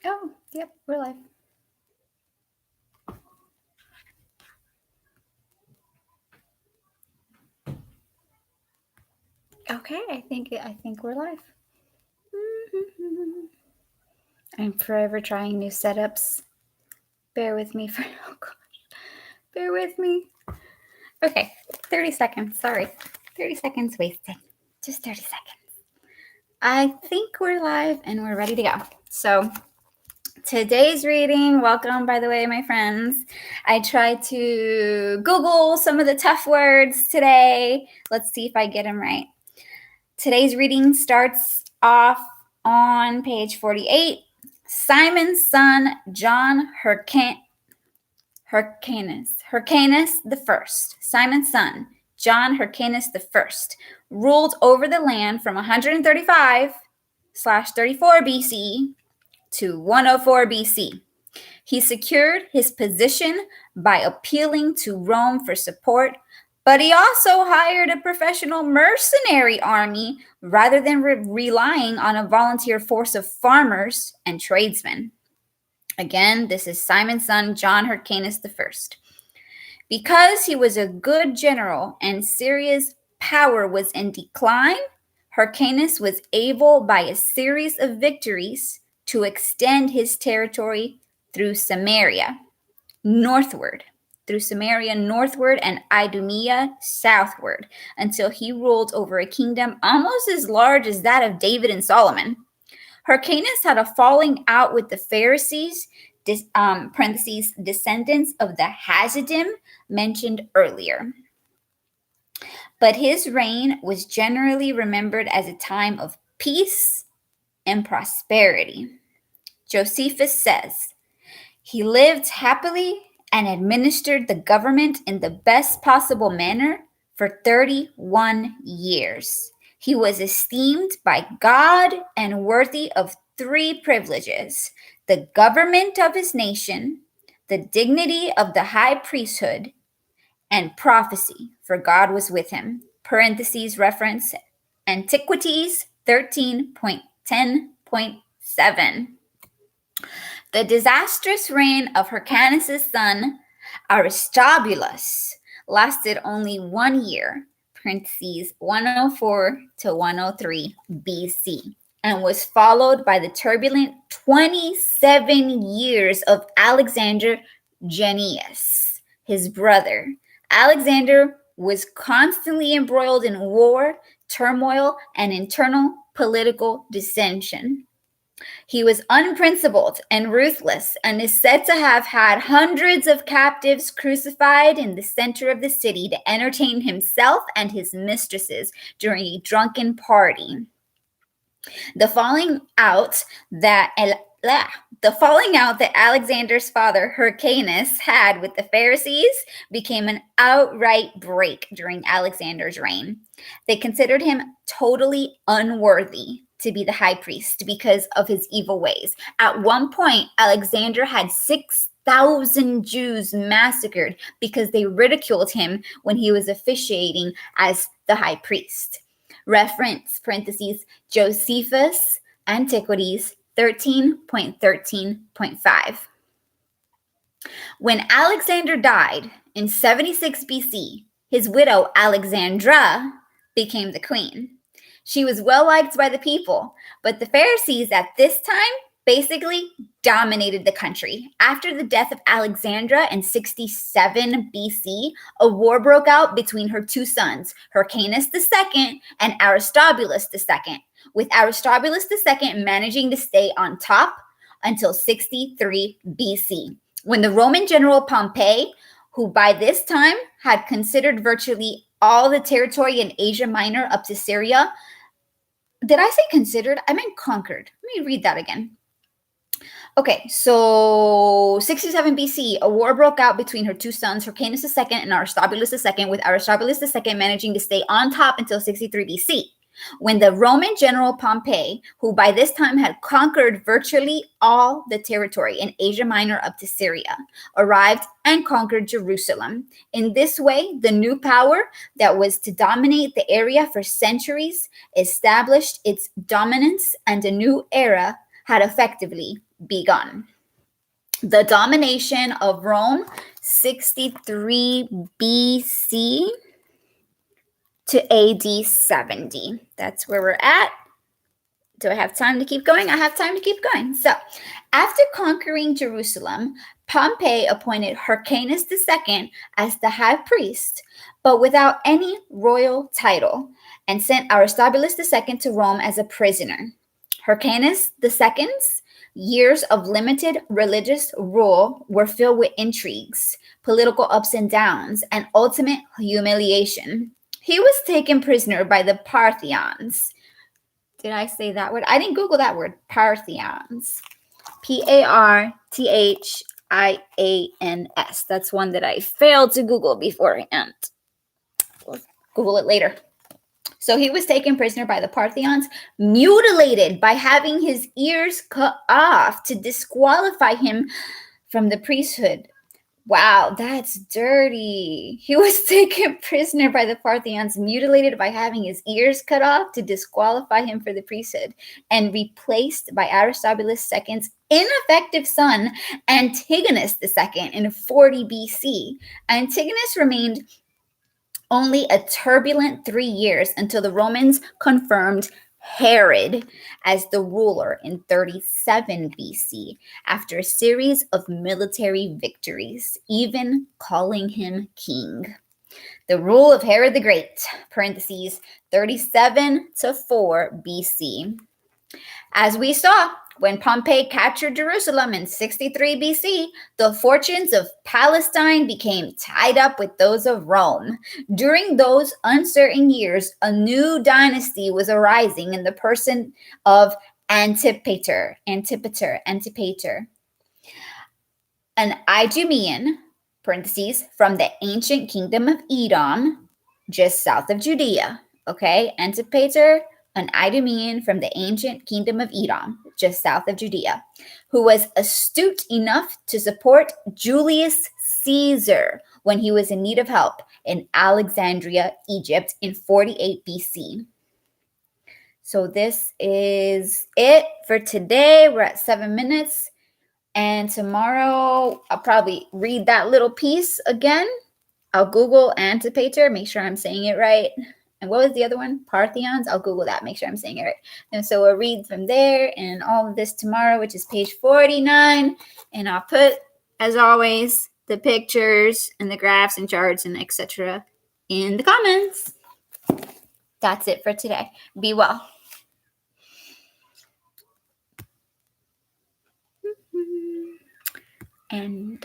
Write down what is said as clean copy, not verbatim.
Oh, yep, we're live. Okay, I think we're live. I'm forever trying new setups. Bear with me for bear with me. Okay, 30 seconds. Sorry. 30 seconds wasted. Just 30 seconds. I think we're live and we're ready to go. So today's reading, welcome, by the way, my friends. I tried to Google some of the tough words today. Let's see if I get them right. Today's reading starts off on page 48. Simon's son, John Hyrcanus the First. Simon's son, John Hyrcanus the First, ruled over the land from 135/34 BC to 104 BC. He secured his position by appealing to Rome for support, but he also hired a professional mercenary army rather than relying on a volunteer force of farmers and tradesmen. Again, this is Simon's son, John Hyrcanus I. Because he was a good general and Syria's power was in decline, Hyrcanus was able, by a series of victories, to extend his territory through Samaria northward and Idumea southward, until he ruled over a kingdom almost as large as that of David and Solomon. Hyrcanus had a falling out with the Pharisees, descendants of the Hasidim mentioned earlier. But his reign was generally remembered as a time of peace and prosperity. Josephus says, he lived happily and administered the government in the best possible manner for 31 years. He was esteemed by God and worthy of 3 privileges: the government of his nation, the dignity of the high priesthood, and prophecy, for God was with him. Parentheses reference Antiquities 13.10.7. The disastrous reign of Hyrcanus' son, Aristobulus, lasted only 1 year, parentheses 104 to 103 BC, and was followed by the turbulent 27 years of Alexander Gennaeus, his brother. Alexander was constantly embroiled in war, turmoil, and internal political dissension. He was unprincipled and ruthless and is said to have had hundreds of captives crucified in the center of the city to entertain himself and his mistresses during a drunken party. The falling out that Alexander's father Hyrcanus had with the Pharisees became an outright break during Alexander's reign. They considered him totally unworthy to be the high priest because of his evil ways. At one point, Alexander had 6,000 Jews massacred because they ridiculed him when he was officiating as the high priest. Reference, parentheses, Josephus, Antiquities 13.13.5. When Alexander died in 76 BC, his widow Alexandra became the queen. She was well liked by the people, but the Pharisees at this time basically dominated the country. After the death of Alexandra in 67 BC, a war broke out between her 2 sons, Hyrcanus II and Aristobulus II, with Aristobulus II managing to stay on top until 63 BC, when the Roman general Pompey, who by this time had considered virtually all the territory in Asia Minor up to Syria. Did I say considered? I meant conquered. Let me read that again. Okay, so 67 BC, a war broke out between her 2 sons, Hyrcanus II and Aristobulus II, with Aristobulus II managing to stay on top until 63 BC, when the Roman general Pompey, who by this time had conquered virtually all the territory in Asia Minor up to Syria, arrived and conquered Jerusalem. In this way, the new power that was to dominate the area for centuries established its dominance, and a new era had effectively begun. The domination of Rome, 63 BC to AD 70. That's where we're at. Do I have time to keep going? I have time to keep going. So, after conquering Jerusalem, Pompey appointed Hyrcanus II as the high priest, but without any royal title, and sent Aristobulus II to Rome as a prisoner. Hyrcanus II's years of limited religious rule were filled with intrigues, political ups and downs, and ultimate humiliation. He was taken prisoner by the Parthians. Did I say that word? I didn't Google that word. Parthians. Parthians. That's one that I failed to Google beforehand. We'll Google it later. So he was taken prisoner by the Parthians, mutilated by having his ears cut off to disqualify him from the priesthood. Wow, that's dirty. He was taken prisoner by the Parthians, mutilated by having his ears cut off to disqualify him for the priesthood, and replaced by Aristobulus II's ineffective son, Antigonus II, in 40 BC. Antigonus remained only a turbulent 3 years until the Romans confirmed Herod as the ruler in 37 BC after a series of military victories, even calling him king. The rule of Herod the Great, parentheses, 37 to 4 BC. As we saw, when Pompey captured Jerusalem in 63 BC, the fortunes of Palestine became tied up with those of Rome. During those uncertain years, a new dynasty was arising in the person of Antipater, an Idumean, parentheses, from the ancient kingdom of Edom, just south of Judea. Okay, Antipater, an Idumean from the ancient kingdom of Edom, just south of Judea, who was astute enough to support Julius Caesar when he was in need of help in Alexandria, Egypt, in 48 BC. So this is it for today. We're at 7 minutes. And tomorrow, I'll probably read that little piece again. I'll Google Antipater, make sure I'm saying it right. And what was the other one? Parthians? I'll Google that, make sure I'm saying it right. And so we'll read from there and all of this tomorrow, which is page 49. And I'll put, as always, the pictures and the graphs and charts and etc. in the comments. That's it for today. Be well. And